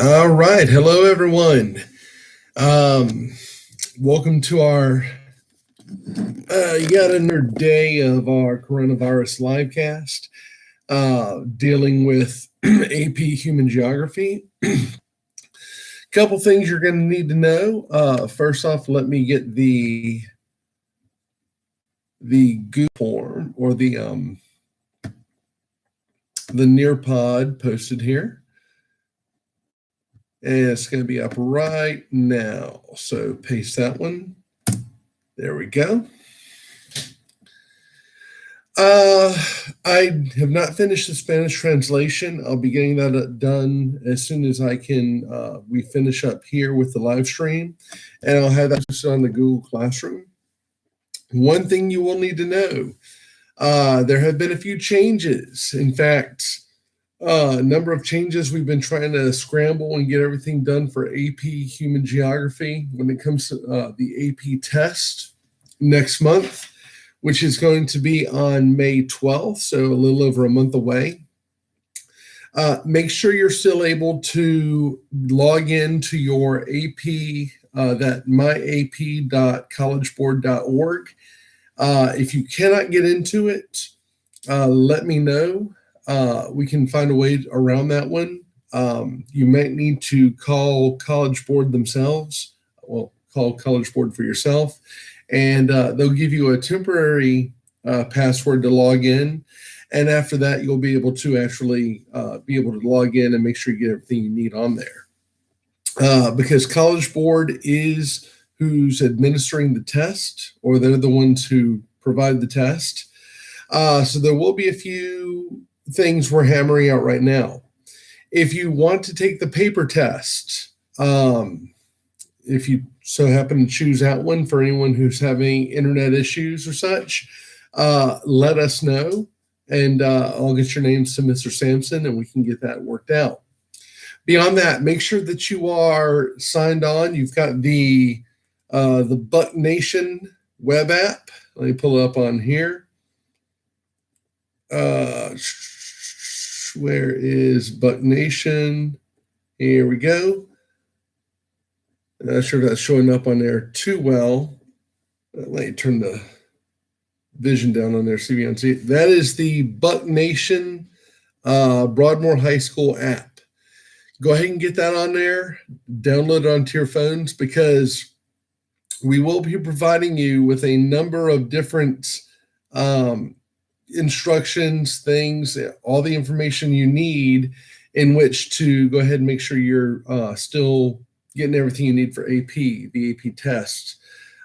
All right. Hello, everyone. Welcome to our yet another day of our coronavirus livecast, dealing with AP Human Geography. Couple things you're going to need to know. First off, let me get the Google form or the Nearpod posted here. And it's going to be up right now. So paste that one. There we go. I have not finished the Spanish translation. I'll be getting that done as soon as I can. We finish up here with the live stream, and I'll have that posted on the Google Classroom. One thing you will need to know, there have been a few changes. In fact, a number of changes. We've been trying to scramble and get everything done for AP Human Geography when it comes to the AP test next month, which is going to be on May 12th, so a little over a month away. Make sure you're still able to log into your AP, that myap.collegeboard.org. If you cannot get into it, let me know. We can find a way around that one. You might need to call College Board themselves. Well, call College Board for yourself, and they'll give you a temporary password to log in. And after that, you'll be able to actually log in and make sure you get everything you need on there. Because College Board is who's administering the test, or they're the ones who provide the test. So there will be a few things we're hammering out right now. If you want to take the paper test, if you so happen to choose that one for anyone who's having internet issues or such, let us know, and I'll get your names to Mr. Sampson, and we can get that worked out. Beyond that, make sure that you are signed on. You've got the Buck Nation web app. Let me pull it up on here. Where is Buck Nation? Here we go. I'm not sure if that's showing up on there too well. Let me turn the vision down on there so you can see it. That is the Buck Nation Broadmoor High School app. Go ahead and get that on there. Download it onto your phones, because we will be providing you with a number of different instructions, things, all the information you need in which to go ahead and make sure you're still getting everything you need for AP, the AP test.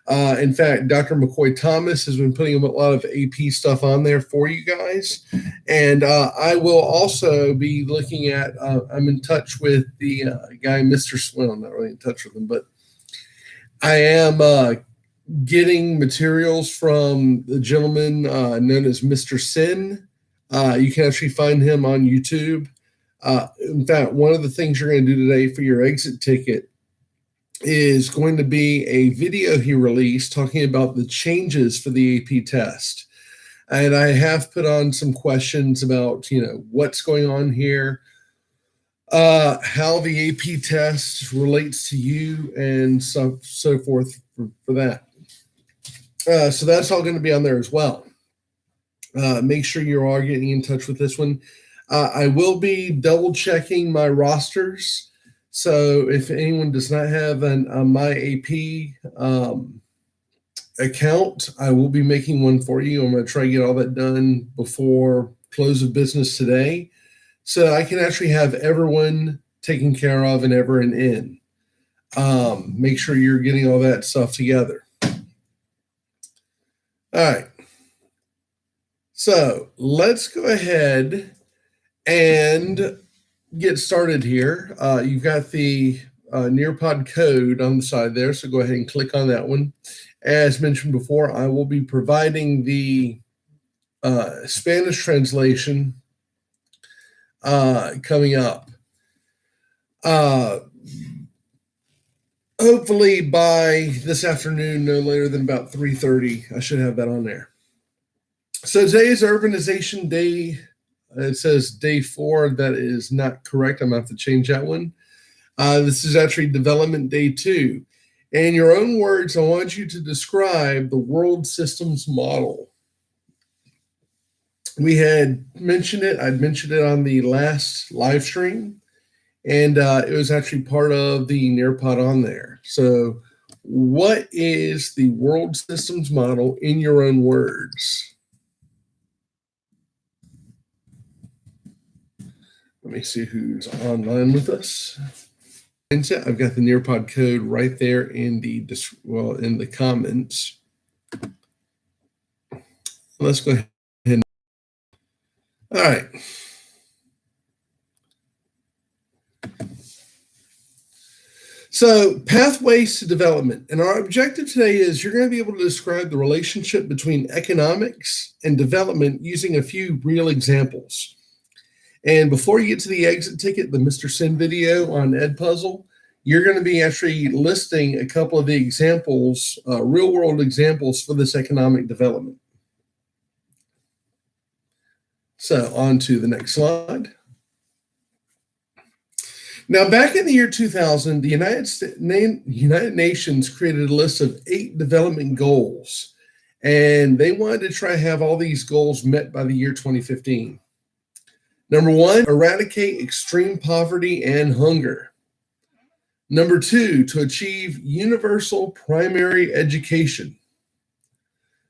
In fact, Dr. McCoy Thomas has been putting a lot of AP stuff on there for you guys. And I will also be looking at, I'm in touch with the guy, Mr. Well, I'm not really in touch with him, but I am getting materials from the gentleman known as Mr. Sin. You can actually find him on YouTube. In fact, one of the things you're going to do today for your exit ticket is going to be a video he released talking about the changes for the AP test. And I have put on some questions about, what's going on here, how the AP test relates to you, and so forth for that. So that's all going to be on there as well. Make sure you are getting in touch with this one. I will be double checking my rosters. So if anyone does not have a My AP account, I will be making one for you. I'm going to try to get all that done before close of business today, so I can actually have everyone taken care of and everyone in. Make sure you're getting all that stuff together. All right. So let's go ahead and get started here. You've got the Nearpod code on the side there, so go ahead and click on that one. As mentioned before, I will be providing the Spanish translation coming up. Hopefully by this afternoon, no later than about 3:30, I should have that on there. So today is Urbanization Day. It says day 4. That is not correct. I'm going to have to change that one. This is actually development day 2. In your own words, I want you to describe the world systems model. We had mentioned it. I'd mentioned it on the last live stream, and it was actually part of the Nearpod on there. So, what is the world systems model in your own words? Let me see who's online with us. I've got the Nearpod code right there in the comments. Let's go ahead. All right. So, pathways to development. And our objective today is you're going to be able to describe the relationship between economics and development using a few real examples. And before you get to the exit ticket, the Mr. Sin video on Edpuzzle, you're going to be actually listing a couple of the examples, real world examples for this economic development. So, on to the next slide. Now, back in the year 2000, the United Nations created a list of 8 development goals, and they wanted to try to have all these goals met by the year 2015. Number 1, eradicate extreme poverty and hunger. Number 2, to achieve universal primary education.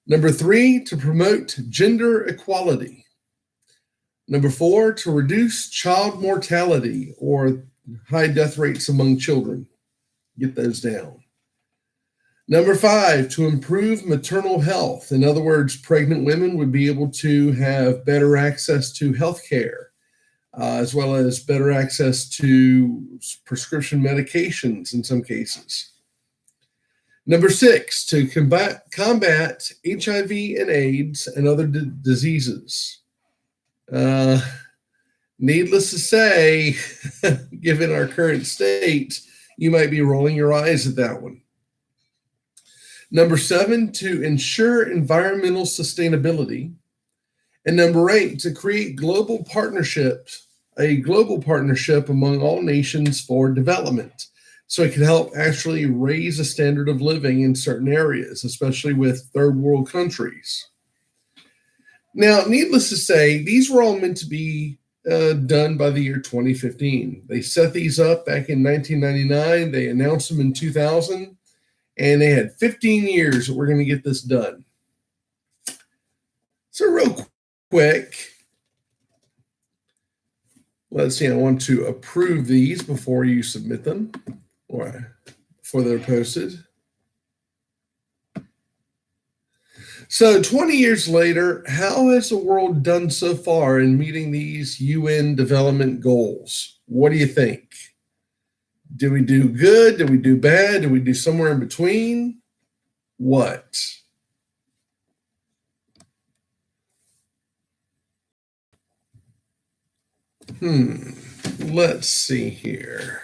Number 3, to promote gender equality. Number 4, to reduce child mortality or high death rates among children. Get those down. Number 5, to improve maternal health. In other words, pregnant women would be able to have better access to health care, as well as better access to prescription medications in some cases. Number 6, to combat HIV and AIDS and other diseases. Needless to say, given our current state, you might be rolling your eyes at that one. Number 7, to ensure environmental sustainability. And number 8, to create a global partnership among all nations for development. So it can help actually raise a standard of living in certain areas, especially with third world countries. Now, needless to say, these were all meant to be done by the year 2015. They set these up back in 1999. They announced them in 2000, and they had 15 years that we're going to get this done. So real quick, let's see, I want to approve these before you submit them or before they're posted. So 20 years later, how has the world done so far in meeting these UN development goals? What do you think? Did we do good? Did we do bad? Did we do somewhere in between? What? Let's see here.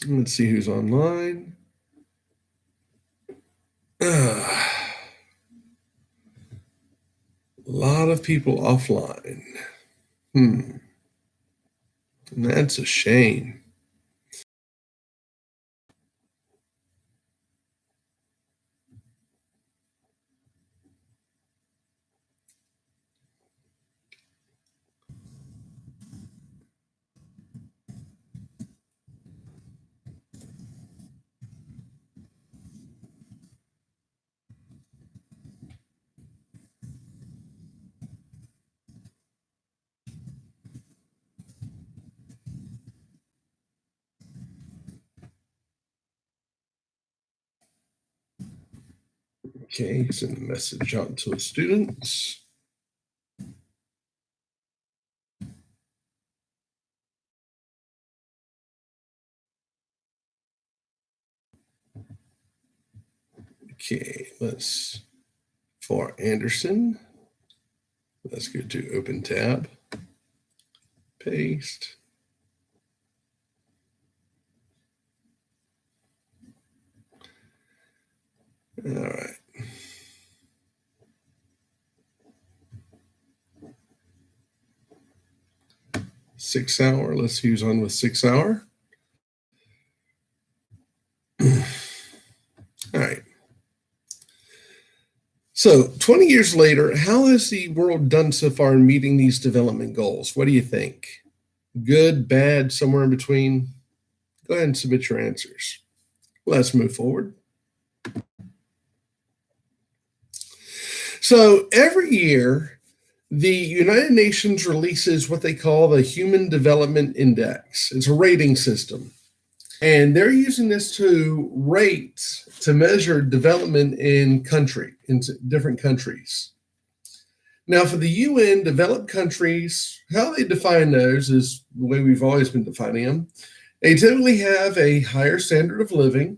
Let's see who's online. A lot of people offline. That's a shame. Okay, send a message out to the students. Okay, for Anderson, let's go to Open Tab, paste. All right. 6 hour. Let's see who's on with 6 hour. All right. So 20 years later, how has the world done so far in meeting these development goals? What do you think? Good, bad, somewhere in between? Go ahead and submit your answers. Let's move forward. So every year, the United Nations releases what they call the Human Development Index. It's a rating system. And they're using this to measure development in different countries. Now, for the UN, developed countries, how they define those is the way we've always been defining them. They typically have a higher standard of living.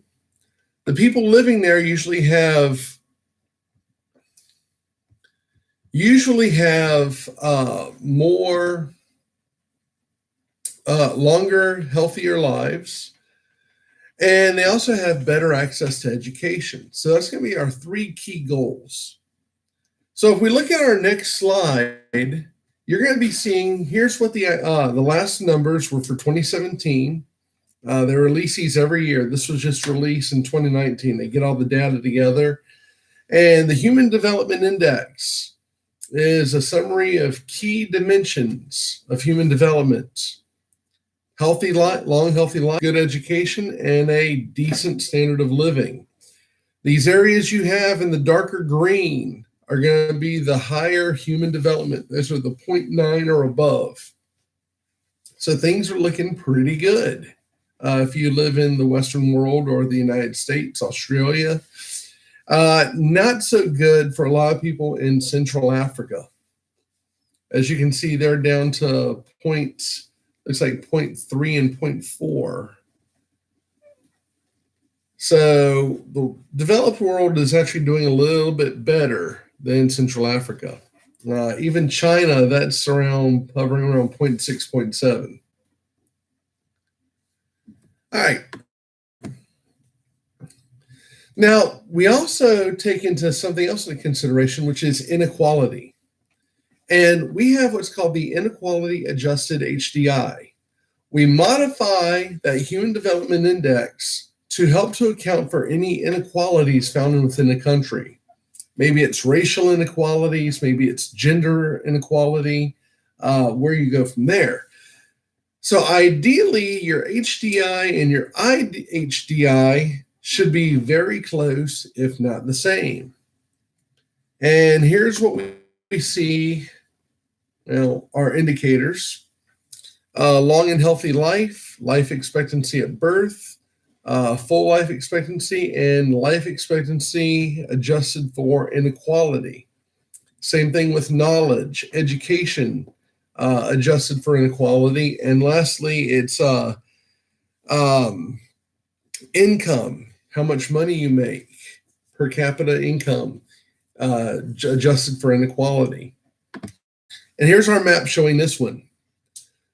The people living there usually have longer, healthier lives. And they also have better access to education. So that's going to be our 3 key goals. So if we look at our next slide, you're going to be seeing, here's what the last numbers were for 2017. They release these every year. This was just released in 2019. They get all the data together. And the Human Development Index is a summary of key dimensions of human development. Healthy life, long, healthy life, good education, and a decent standard of living. These areas you have in the darker green are going to be the higher human development. Those are the 0.9 or above. So things are looking pretty good. If you live in the Western world or the United States, Australia, not so good for a lot of people in Central Africa. As you can see, they're down to looks like 0.3 and 0.4. So the developed world is actually doing a little bit better than Central Africa. Even China, that's hovering around 0.6, 0.7. All right. Now, we also take into something else into consideration, which is inequality. And we have what's called the Inequality Adjusted HDI. We modify that Human Development Index to help to account for any inequalities found within a country. Maybe it's racial inequalities, maybe it's gender inequality, where you go from there. So ideally, your HDI and your IHDI should be very close, if not the same. And here's what we see, our indicators. Long and healthy life, life expectancy at birth, full life expectancy, and life expectancy adjusted for inequality. Same thing with knowledge, education, adjusted for inequality. And lastly, it's income, how much money you make, per capita income, adjusted for inequality. And here's our map showing this one.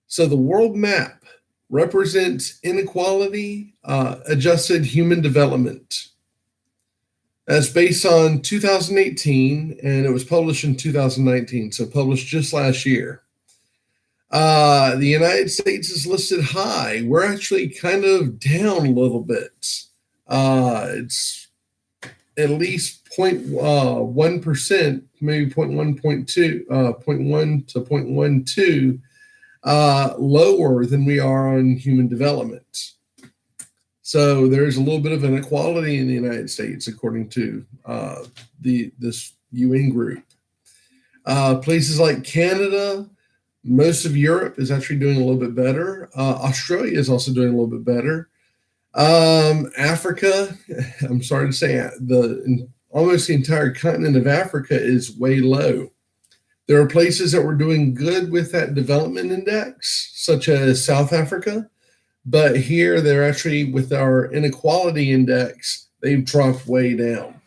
So the world map represents inequality, adjusted human development. That's based on 2018, and it was published in 2019, so published just last year. The United States is listed high. We're actually kind of down a little bit. It's at least 0.1%, maybe 0.1, 0.2, 0.1 to 0.12 lower than we are on human development. So there's a little bit of inequality in the United States, according to this UN group. Places like Canada, most of Europe is actually doing a little bit better. Australia is also doing a little bit better. Africa, I'm sorry to say, almost the entire continent of Africa is way low. There are places that were doing good with that development index, such as South Africa, but here they're actually, with our inequality index, they've dropped way down.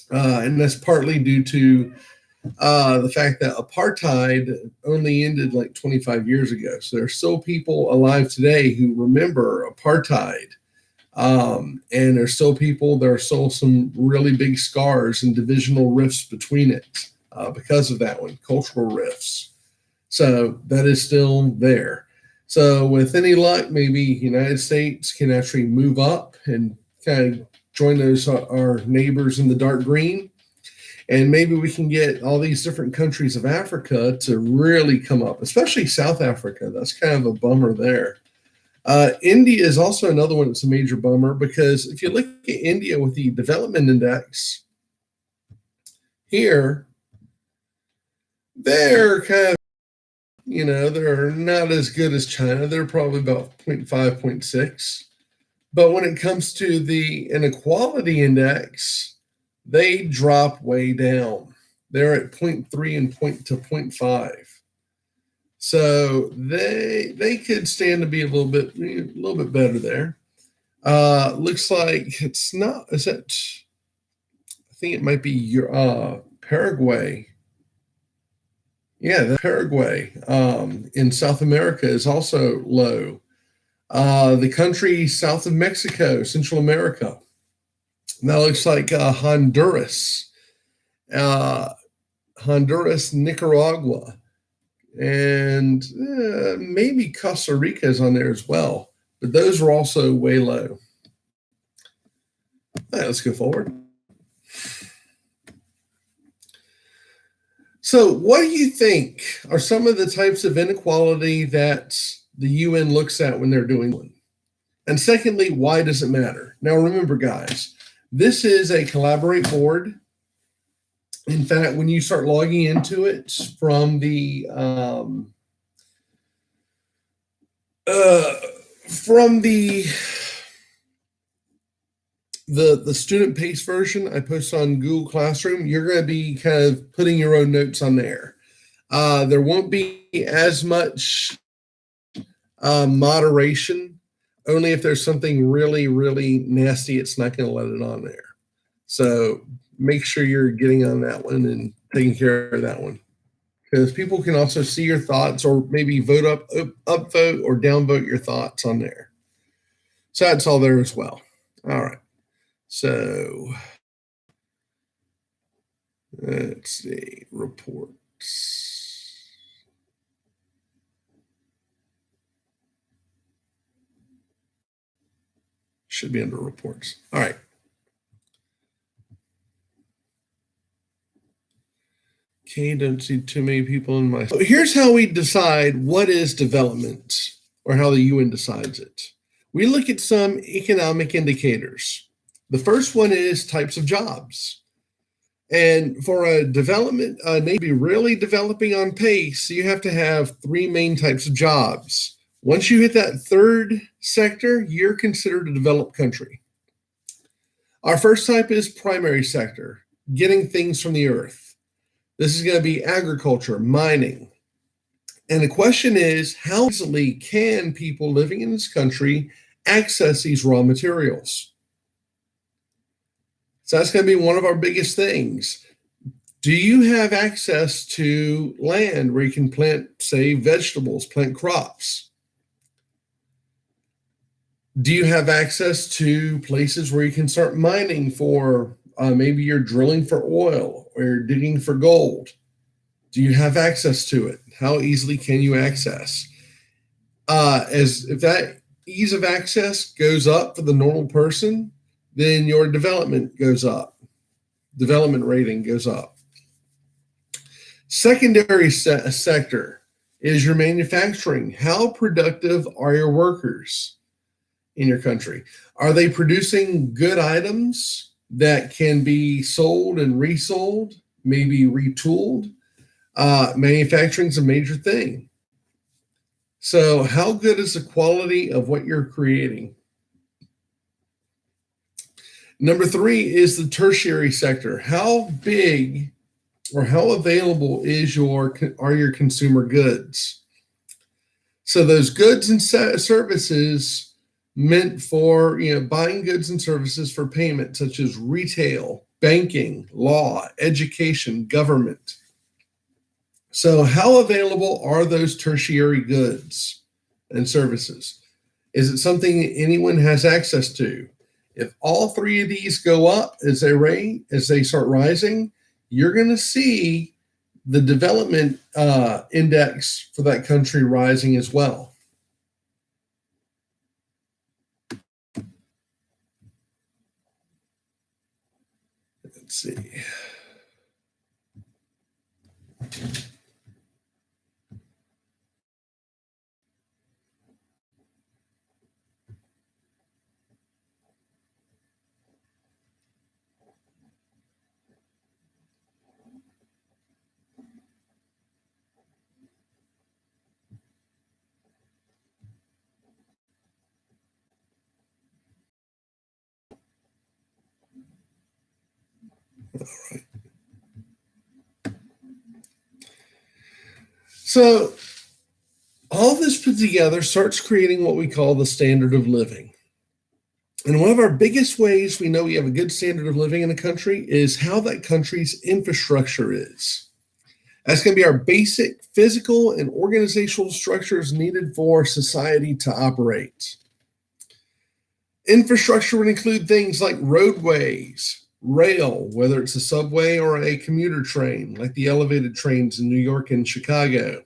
And that's partly due to the fact that apartheid only ended like 25 years ago. So there's still people alive today who remember apartheid. And there are still some really big scars and divisional rifts between it because of that one, cultural rifts. So that is still there. So with any luck, maybe United States can actually move up and kind of join those our neighbors in the dark green. And maybe we can get all these different countries of Africa to really come up, especially South Africa. That's kind of a bummer there. India is also another one that's a major bummer, because if you look at India with the development index here, they're kind of, they're not as good as China. They're probably about 0.5, 0.6. But when it comes to the inequality index, they drop way down. They're at 0.3 and 0.5. So they could stand to be a little bit better there. Looks like it's not. Is that? I think it might be your Paraguay. Yeah, the Paraguay in South America is also low. The country south of Mexico, Central America. That looks like Honduras, Nicaragua, and maybe Costa Rica is on there as well. But those are also way low. All right, let's go forward. So what do you think are some of the types of inequality that the UN looks at when they're doing one? And secondly, why does it matter? Now, remember, guys, this is a Collaborate board. In fact, when you start logging into it from the student pace version I post on Google Classroom, you're going to be kind of putting your own notes on there. There won't be as much moderation. Only if there's something really, really nasty, it's not going to let it on there. So make sure you're getting on that one and taking care of that one, because people can also see your thoughts, or maybe vote upvote or downvote your thoughts on there. So that's all there as well. All right. So let's see, reports. Should be under reports. All right. Okay, don't see too many people in my. So here's how we decide what is development, or how the UN decides it. We look at some economic indicators. The first one is types of jobs. And for a development nation to be really developing on pace, you have to have three main types of jobs. Once you hit that third sector, you're considered a developed country. Our first type is primary sector, getting things from the earth. This is going to be agriculture, mining. And the question is, how easily can people living in this country access these raw materials? So that's going to be one of our biggest things. Do you have access to land where you can plant, say, vegetables, plant crops? Do you have access to places where you can start mining for, maybe you're drilling for oil or you're digging for gold? Do you have access to it? How easily can you access? If that ease of access goes up for the normal person, then your development goes up. Development rating goes up. Secondary sector is your manufacturing. How productive are your workers in your country? Are they producing good items that can be sold and resold, maybe retooled? Manufacturing is a major thing. So how good is the quality of what you're creating? Number three is the tertiary sector. How big or how available are your consumer goods? So those goods and services meant for buying goods and services for payment, such as retail, banking, law, education, government. So how available are those tertiary goods and services? Is it something anyone has access to? If all three of these go up as they start rising, you're going to see the development index for that country rising as well. Let's see. All right. So all this put together starts creating what we call the standard of living. And one of our biggest ways we know we have a good standard of living in a country is how that country's infrastructure is. That's going to be our basic physical and organizational structures needed for society to operate. Infrastructure would include things like roadways, rail, whether it's a subway or a commuter train, like the elevated trains in New York and Chicago,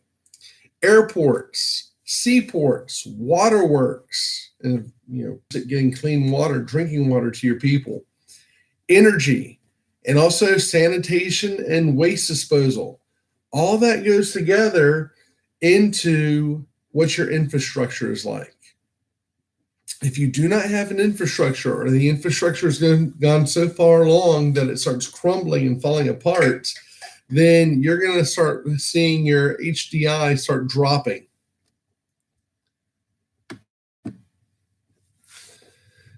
airports, seaports, waterworks, and getting clean water, drinking water to your people, energy, and also sanitation and waste disposal. All that goes together into what your infrastructure is like. If you do not have an infrastructure, or the infrastructure has gone so far along that it starts crumbling and falling apart, then you're going to start seeing your HDI start dropping.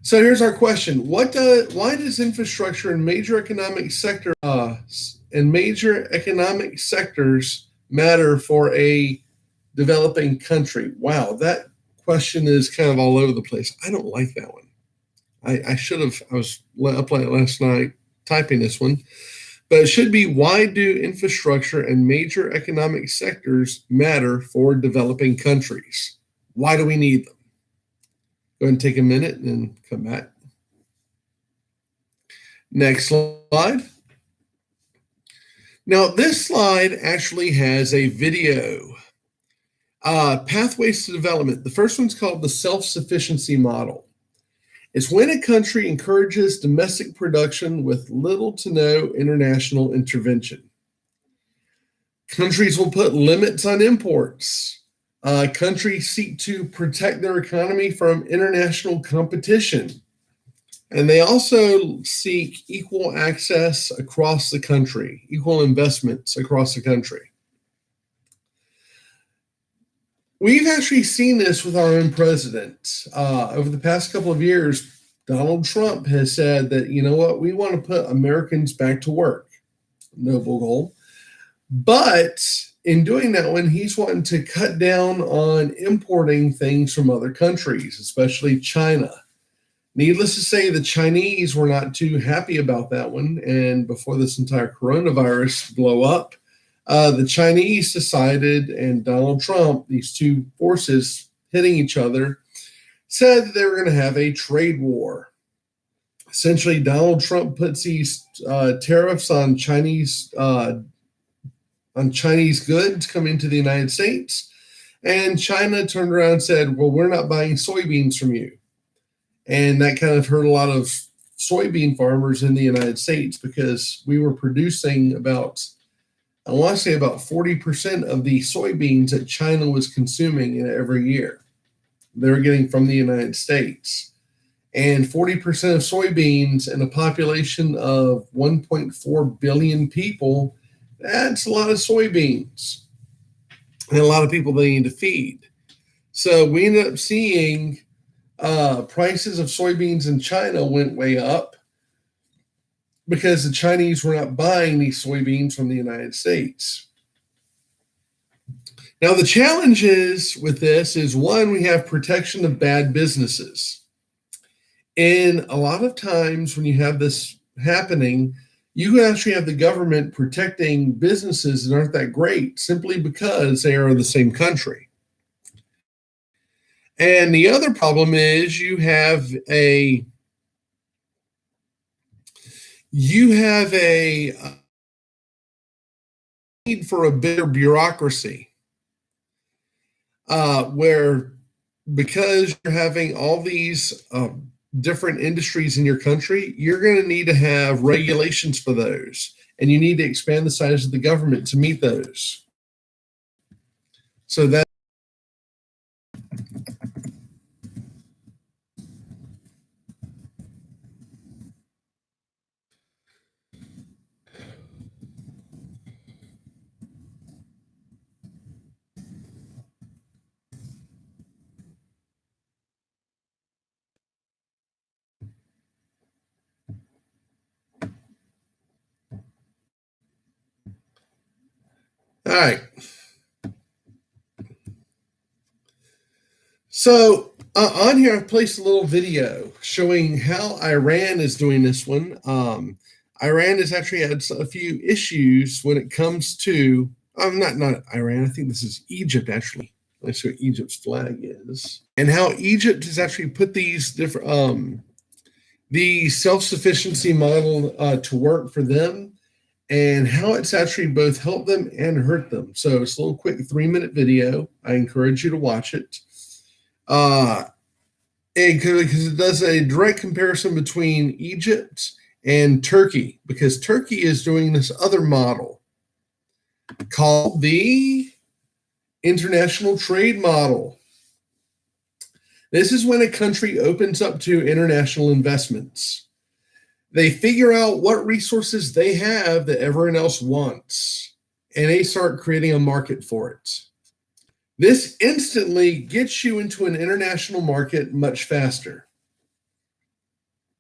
So here's our question: why does infrastructure in major economic sectors matter for a developing country? Wow, that question is kind of all over the place. I don't like that one. I was up late last night typing this one, but it should be: why do infrastructure and major economic sectors matter for developing countries? Why do we need them? Go ahead and take a minute and come back. Next slide. Now, this slide actually has a video. Pathways to development. The first one's called the self-sufficiency model. It's when a country encourages domestic production with little to no international intervention. Countries will put limits on imports. Countries seek to protect their economy from international competition. And they also seek equal access across the country, equal investments across the country. We've actually seen this with our own president. Over the past couple of years, Donald Trump has said that, you know what, we want to put Americans back to work. Noble goal. But in doing that one, he's wanting to cut down on importing things from other countries, especially China. Needless to say, the Chinese were not too happy about that one. And before this entire coronavirus blow up, the Chinese decided, and Donald Trump, these two forces hitting each other, said that they were going to have a trade war. Essentially, Donald Trump puts these tariffs on Chinese goods coming to the United States, and China turned around and said, well, we're not buying soybeans from you. And that kind of hurt a lot of soybean farmers in the United States, because we were producing about 40% of the soybeans that China was consuming in every year. They were getting from the United States. And 40% of soybeans in a population of 1.4 billion people, that's a lot of soybeans. And a lot of people they need to feed. So we ended up seeing prices of soybeans in China went way up because the Chinese were not buying these soybeans from the United States. Now, the challenge is with this is, one, we have protection of bad businesses. And a lot of times when you have this happening, you actually have the government protecting businesses that aren't that great simply because they are in the same country. And the other problem is you have a need for a bigger bureaucracy, where because you're having all these different industries in your country, you're going to need to have regulations for those, and you need to expand the size of the government to meet those. So that. All right. So on here, I've placed a little video showing how Iran is doing this one. Iran has actually had a few issues when it comes to, not Iran, I think this is Egypt actually. Let's see what Egypt's flag is. And how Egypt has actually put these different, the self-sufficiency model to work for them, and how it's actually both helped them and hurt them. So it's a little quick 3-minute video. I encourage you to watch it. Because it does a direct comparison between Egypt and Turkey, because Turkey is doing this other model called the international trade model. This is when a country opens up to international investments. They figure out what resources they have that everyone else wants, and they start creating a market for it. This instantly gets you into an international market much faster.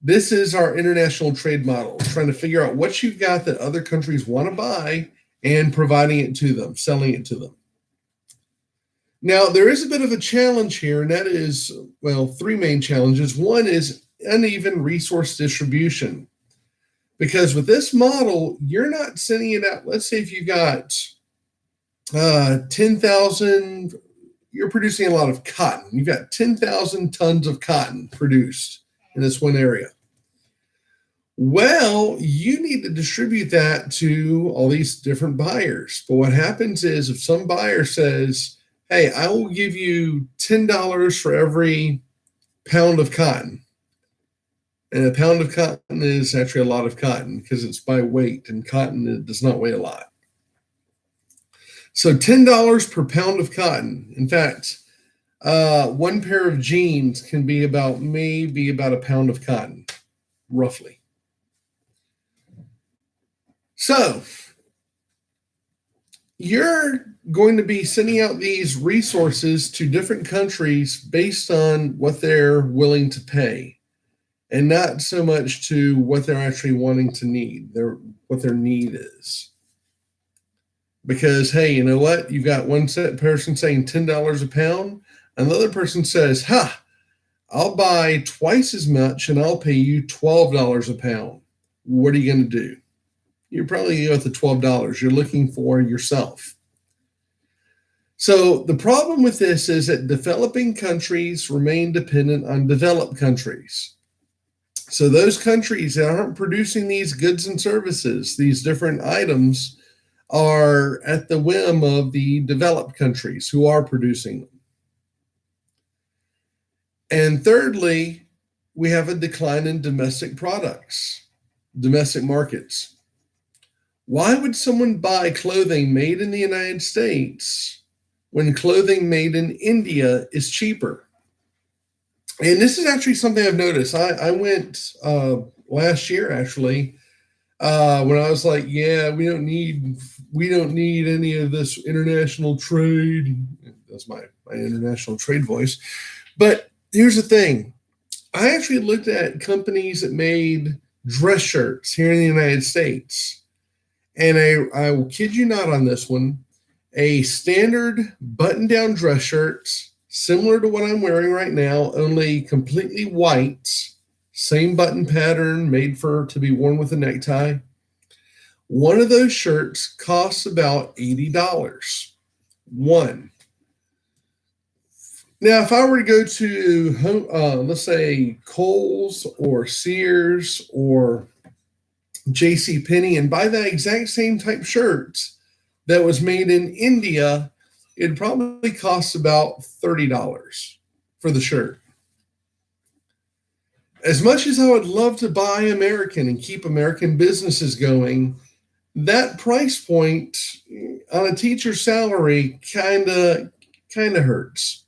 This is our international trade model, trying to figure out what you've got that other countries want to buy and providing it to them, selling it to them. Now, there is a bit of a challenge here, and that is, well, 3 main challenges. One is uneven resource distribution, because with this model, you're not sending it out. Let's say if you got 10,000, you're producing a lot of cotton. You've got 10,000 tons of cotton produced in this one area. Well, you need to distribute that to all these different buyers. But what happens is if some buyer says, hey, I will give you $10 for every pound of cotton. And a pound of cotton is actually a lot of cotton because it's by weight, and cotton does not weigh a lot. So $10 per pound of cotton. In fact, one pair of jeans can be maybe about a pound of cotton, roughly. So you're going to be sending out these resources to different countries based on what they're willing to pay, and not so much to what they're actually wanting to need, what their need is. Because, hey, you know what? You've got one person saying $10 a pound. Another person says, I'll buy twice as much and I'll pay you $12 a pound. What are you going to do? You're probably going to go with the $12. You're looking for yourself. So the problem with this is that developing countries remain dependent on developed countries. So those countries that aren't producing these goods and services, these different items, are at the whim of the developed countries who are producing them. And thirdly, we have a decline in domestic products, domestic markets. Why would someone buy clothing made in the United States when clothing made in India is cheaper? And this is actually something I've noticed. I went last year, actually, when I was like, yeah, we don't need any of this international trade. That's my international trade voice. But here's the thing. I actually looked at companies that made dress shirts here in the United States. And I will kid you not on this one, a standard button-down dress shirt, similar to what I'm wearing right now, only completely white, same button pattern, made to be worn with a necktie. One of those shirts costs about $80. One. Now, if I were to go to, let's say, Kohl's or Sears or JCPenney and buy that exact same type shirts, that was made in India, it'd probably cost about $30 for the shirt. As much as I would love to buy American and keep American businesses going, that price point on a teacher's salary kind of hurts.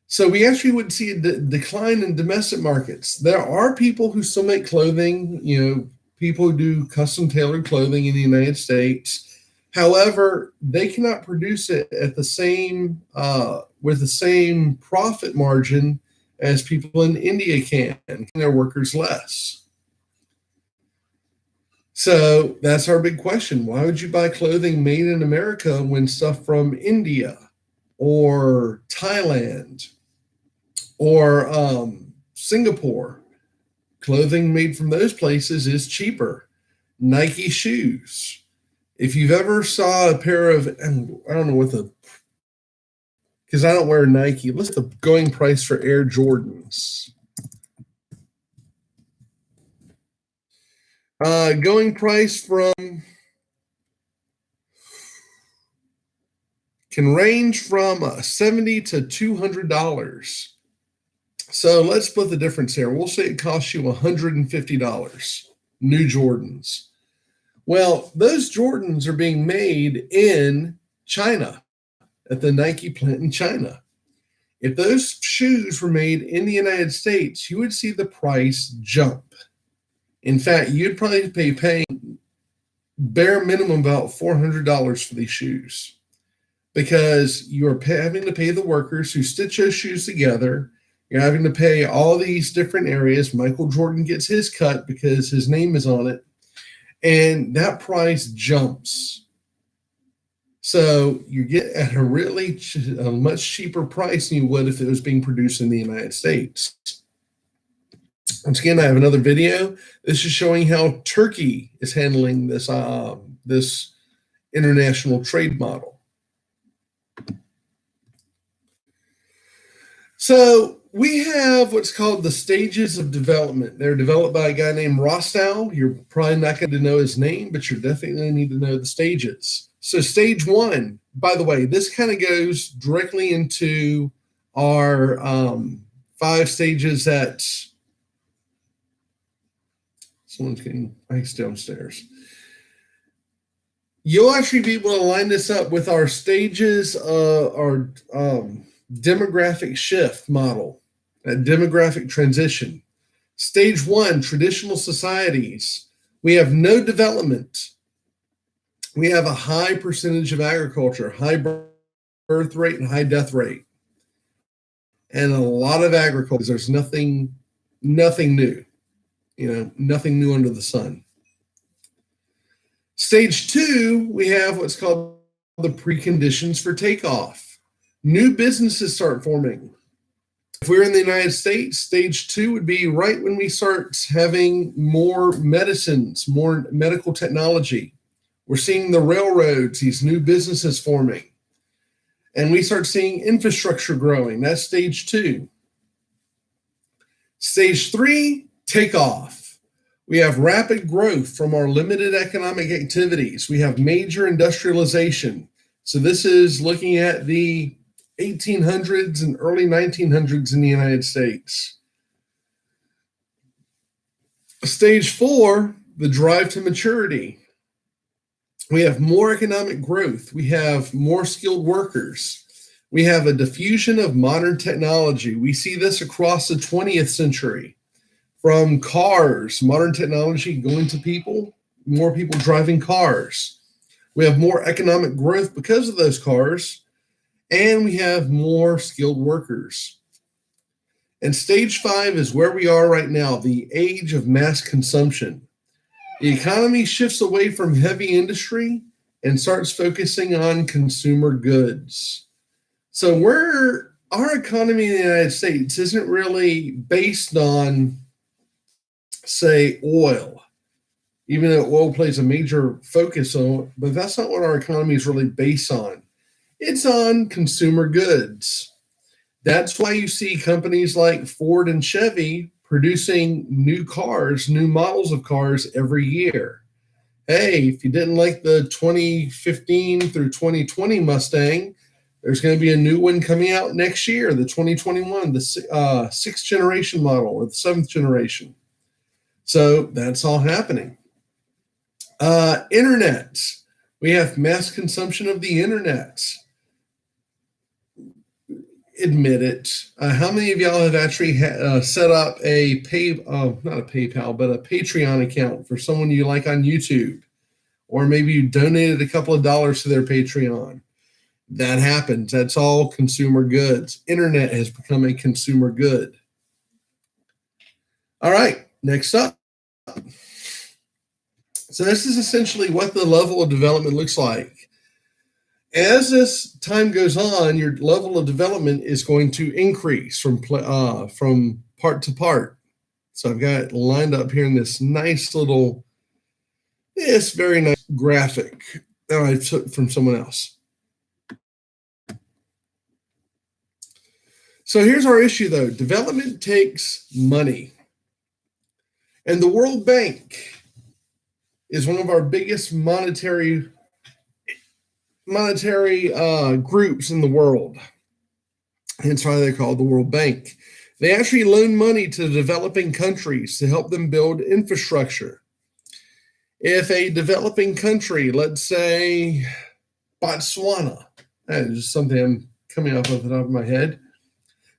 So we actually would see a decline in domestic markets. There are people who still make clothing, people who do custom tailored clothing in the United States. However, they cannot produce it at the same with the same profit margin as people in India can. Their workers less. So that's our big question. Why would you buy clothing made in America when stuff from India or Thailand or Singapore, clothing made from those places is cheaper? Nike shoes. If you've ever saw a pair of, I don't know because I don't wear Nike. What's the going price for Air Jordans? Going price can range from $70 to $200. So let's split the difference here. We'll say it costs you $150, new Jordans. Well, those Jordans are being made in China, at the Nike plant in China. If those shoes were made in the United States, you would see the price jump. In fact, you'd probably be paying bare minimum about $400 for these shoes, because you're having to pay the workers who stitch those shoes together. You're having to pay all these different areas. Michael Jordan gets his cut because his name is on it. And that price jumps. So you get at a much cheaper price than you would if it was being produced in the United States. Once again, I have another video. This is showing how Turkey is handling this this international trade model. So we have what's called the stages of development. They're developed by a guy named Rostow. You're probably not going to know his name, but you definitely need to know the stages. So stage one, by the way, this kind of goes directly into our 5 stages that someone's getting ice downstairs. You'll actually be able to line this up with our stages, our demographic shift model, a demographic transition. Stage 1, traditional societies. We have no development. We have a high percentage of agriculture, high birth rate and high death rate, and a lot of agriculture. There's nothing new, nothing new under the sun. Stage 2, we have what's called the preconditions for takeoff. New businesses start forming. If we're in the United States, stage 2 would be right when we start having more medicines, more medical technology. We're seeing the railroads, these new businesses forming. And we start seeing infrastructure growing. That's stage 2. Stage 3, takeoff. We have rapid growth from our limited economic activities. We have major industrialization. So this is looking at the 1800s and early 1900s in the United States. Stage 4, the drive to maturity. We have more economic growth. We have more skilled workers. We have a diffusion of modern technology. We see this across the 20th century. From cars, modern technology going to people, more people driving cars. We have more economic growth because of those cars, and we have more skilled workers. And stage 5 is where we are right now, the age of mass consumption. The economy shifts away from heavy industry and starts focusing on consumer goods. So our economy in the United States isn't really based on, say, oil, even though oil plays a major focus on it, but that's not what our economy is really based on. It's on consumer goods. That's why you see companies like Ford and Chevy producing new cars, new models of cars every year. hey, if you didn't like the 2015 through 2020 Mustang, there's going to be a new one coming out next year, the 2021, the sixth generation model or the seventh generation. So that's all happening. Internet. We have mass consumption of the internet. Admit it. How many of y'all have actually set up a not a PayPal, but a Patreon account for someone you like on YouTube? Or maybe you donated a couple of dollars to their Patreon. That happens. That's all consumer goods. Internet has become a consumer good. All right, next up. So this is essentially what the level of development looks like. As this time goes on, your level of development is going to increase from part to part. So I've got it lined up here in this nice little, this very nice graphic that I took from someone else. So here's our issue, though. Development takes money. And the World Bank is one of our biggest monetary groups in the world. Hence why they're called the World Bank. They actually loan money to developing countries to help them build infrastructure. If a developing country, let's say Botswana, that is just something I'm coming off of the top of my head,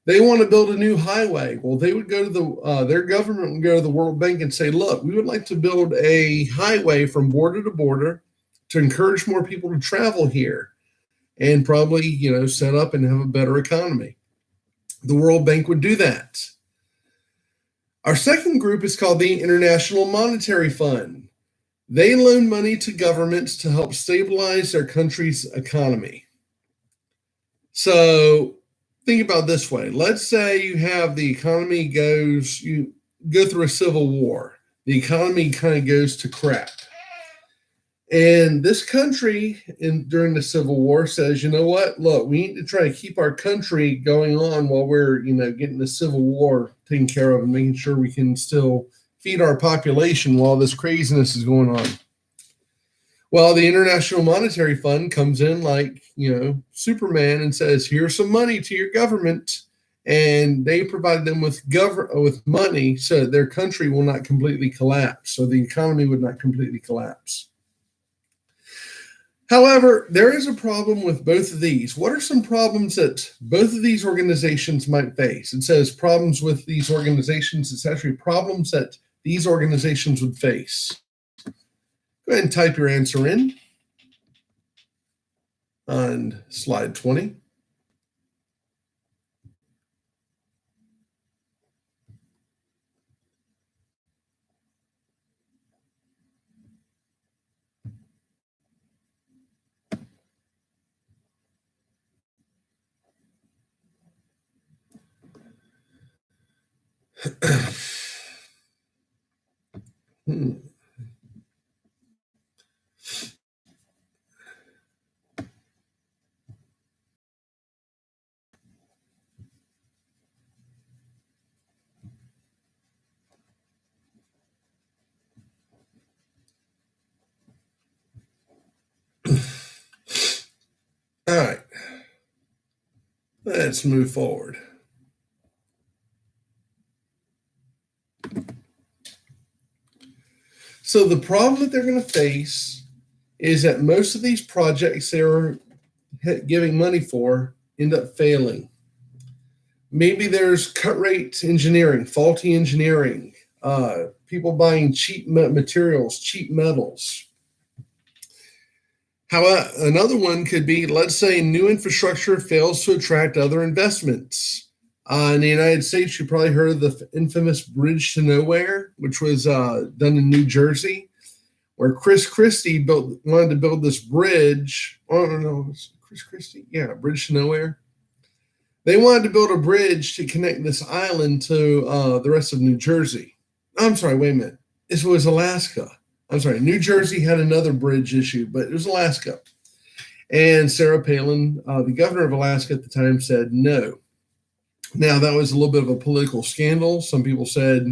they want to build a new highway. Well, they would go to their government would go to the World Bank and say, look, we would like to build a highway from border to border to encourage more people to travel here and probably, set up and have a better economy. The World Bank would do that. Our second group is called the International Monetary Fund. They loan money to governments to help stabilize their country's economy. So think about it this way. Let's say you have the economy you go through a civil war. The economy kind of goes to crap. And this country during the Civil War says, you know what? Look, we need to try to keep our country going on while we're, getting the Civil War taken care of and making sure we can still feed our population while this craziness is going on. Well, the International Monetary Fund comes in like, Superman and says, here's some money to your government. And they provide them with money so that their country will not completely collapse. So the economy would not completely collapse. However, there is a problem with both of these. What are some problems that both of these organizations might face? It says problems with these organizations. It's actually problems that these organizations would face. Go ahead and type your answer in on slide 20. All right, let's move forward. So the problem that they're going to face is that most of these projects they're giving money for end up failing. Maybe there's cut rate engineering, faulty engineering, people buying cheap materials, cheap metals. However, another one could be, let's say new infrastructure fails to attract other investments. In the United States, you probably heard of the infamous Bridge to Nowhere, which was done in New Jersey, where Chris Christie wanted to build this bridge. Oh, no, Chris Christie? Yeah, Bridge to Nowhere. They wanted to build a bridge to connect this island to the rest of New Jersey. I'm sorry, wait a minute. This was Alaska. I'm sorry, New Jersey had another bridge issue, but it was Alaska. And Sarah Palin, the governor of Alaska at the time, said no. Now, that was a little bit of a political scandal. Some people said,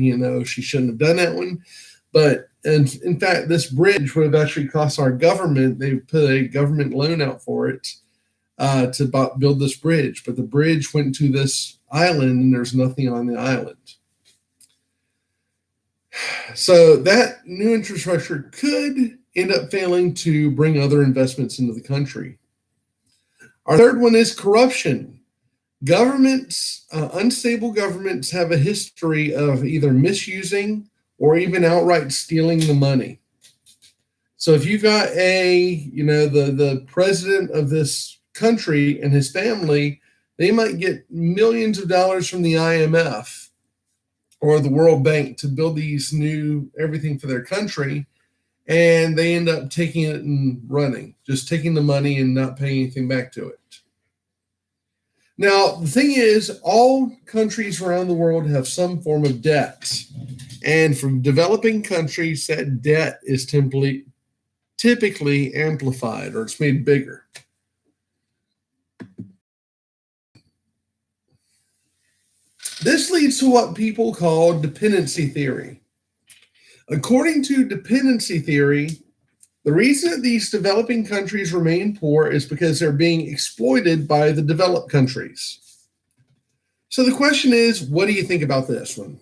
she shouldn't have done that one. But And in fact, this bridge would have actually cost our government, they put a government loan out for it to build this bridge. But the bridge went to this island and there's nothing on the island. So that new infrastructure could end up failing to bring other investments into the country. Our third one is corruption. Governments, unstable governments have a history of either misusing or even outright stealing the money. So if you got the president of this country and his family, they might get millions of dollars from the IMF or the World Bank to build these new everything for their country, and they end up taking it and running, just taking the money and not paying anything back to it. Now, the thing is, all countries around the world have some form of debt. And for developing countries, that debt is typically amplified, or it's made bigger. This leads to what people call dependency theory. According to dependency theory, the reason that these developing countries remain poor is because they're being exploited by the developed countries. So the question is, what do you think about this one?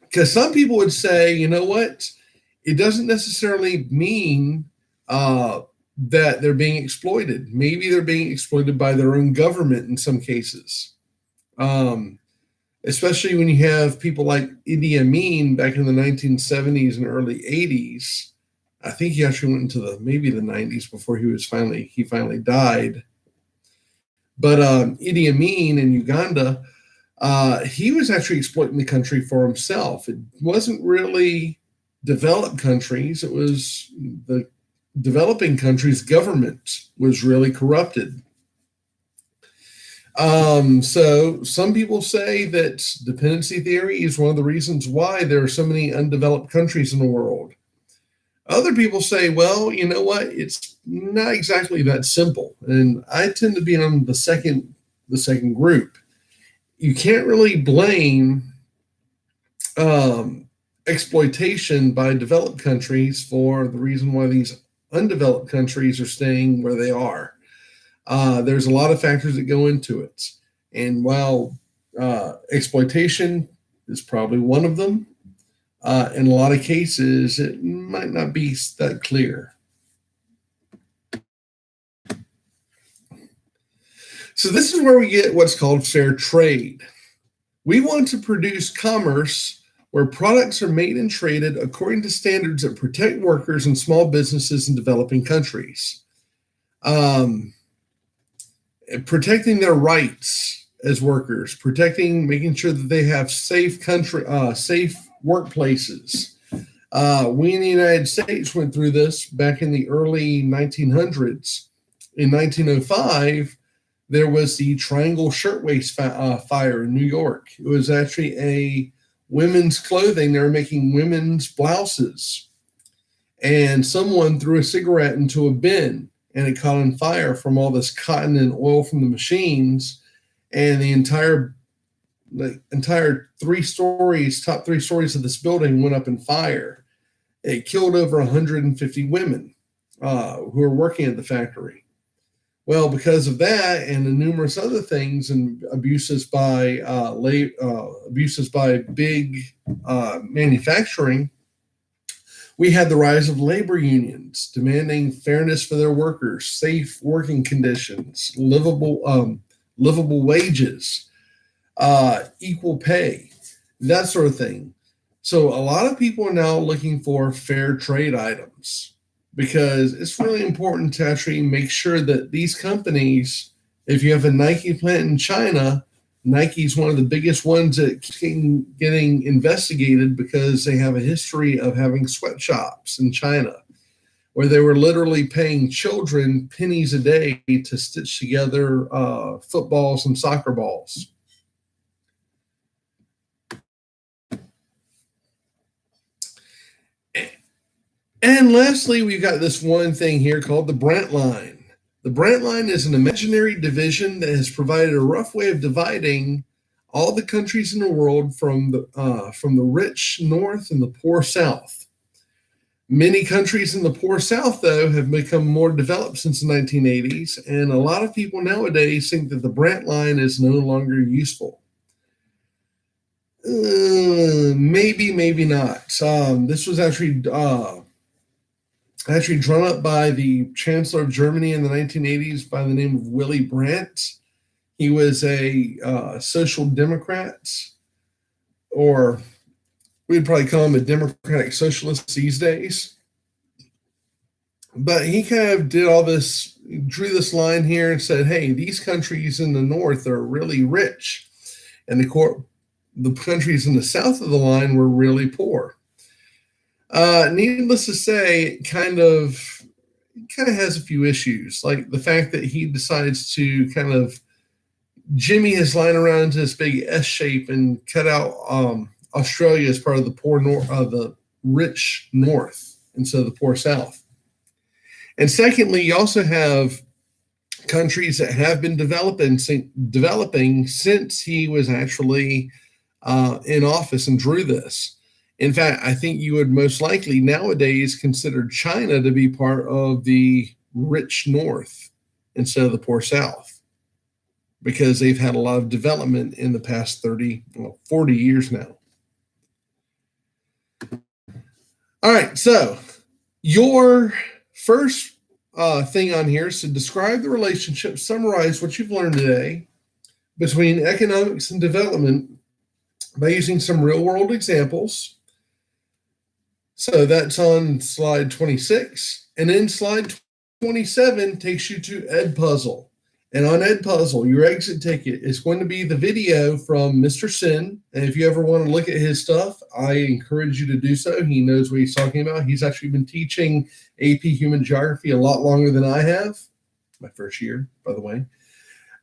Because some people would say, you know what? It doesn't necessarily mean that they're being exploited. Maybe they're being exploited by their own government in some cases. Especially when you have people like Idi Amin back in the 1970s and early 80s. I think he actually went into maybe the 90s before he finally died. But Idi Amin in Uganda, he was actually exploiting the country for himself. It wasn't really developed countries. It was the developing countries' government was really corrupted. So some people say that dependency theory is one of the reasons why there are so many undeveloped countries in the world. Other people say, well, you know what? It's not exactly that simple. And I tend to be on the second group. You can't really blame exploitation by developed countries for the reason why these undeveloped countries are staying where they are. There's a lot of factors that go into it. And while exploitation is probably one of them, in a lot of cases, it might not be that clear. So this is where we get what's called fair trade. We want to produce commerce where products are made and traded according to standards that protect workers and small businesses in developing countries. Protecting their rights as workers, making sure that they have safe workplaces. We in the United States went through this back in the early 1900s. In 1905, there was the Triangle Shirtwaist fire in New York. It was actually a women's clothing. They were making women's blouses. And someone threw a cigarette into a bin, and it caught on fire from all this cotton and oil from the machines, and the entire top 3 stories of this building went up in fire. It killed over 150 women who were working at the factory. Well, because of that and the numerous other things and abuses by big manufacturing, we had the rise of labor unions demanding fairness for their workers, safe working conditions, livable wages, equal pay, that sort of thing. So a lot of people are now looking for fair trade items because it's really important to actually make sure that these companies, if you have a Nike plant in China, Nike's one of the biggest ones that keeps getting investigated because they have a history of having sweatshops in China where they were literally paying children pennies a day to stitch together footballs and soccer balls. And lastly, we've got this one thing here called the Brent Line. The Brent Line is an imaginary division that has provided a rough way of dividing all the countries in the world from the rich north and the poor south. Many countries in the poor South, though, have become more developed since the 1980s, and a lot of people nowadays think that the Brant line is no longer useful. Maybe, maybe not. This was actually drawn up by the Chancellor of Germany in the 1980s by the name of Willy Brandt. He was a social democrat, or we'd probably call him a democratic socialist these days. But he kind of did all this, drew this line here and said, hey, these countries in the north are really rich, and the countries in the south of the line were really poor. Needless to say, it kind of has a few issues, like the fact that he decides to kind of jimmy his line around into this big S shape and cut out Australia as part of the poor north, the rich north, instead of the poor south. And secondly, you also have countries that have been developing since he was actually in office and drew this. In fact, I think you would most likely nowadays consider China to be part of the rich north instead of the poor south, because they've had a lot of development in the past 40 years now. All right, so your first thing on here is to describe the relationship, summarize what you've learned today between economics and development by using some real world examples. So that's on slide 26. And then slide 27 takes you to Edpuzzle. And on Edpuzzle, your exit ticket is going to be the video from Mr. Sin. And if you ever want to look at his stuff, I encourage you to do so. He knows what he's talking about. He's actually been teaching AP Human Geography a lot longer than I have. My first year, by the way.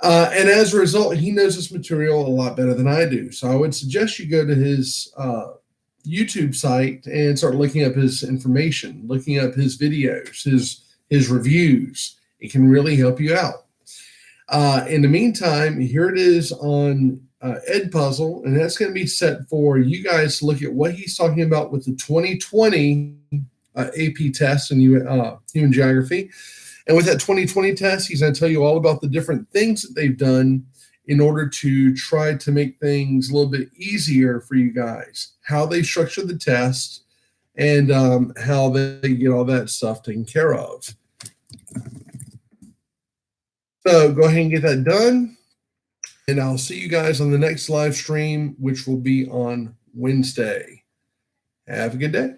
And as a result, he knows this material a lot better than I do. So I would suggest you go to his YouTube site and start looking up his information, looking up his videos, his reviews. It can really help you out. In the meantime, here it is on Edpuzzle, and that's going to be set for you guys to look at what he's talking about with the 2020 AP test in Human Geography. And with that 2020 test, he's going to tell you all about the different things that they've done in order to try to make things a little bit easier for you guys, how they structure the test, and how they get all that stuff taken care of. So go ahead and get that done, and I'll see you guys on the next live stream, which will be on Wednesday. Have a good day.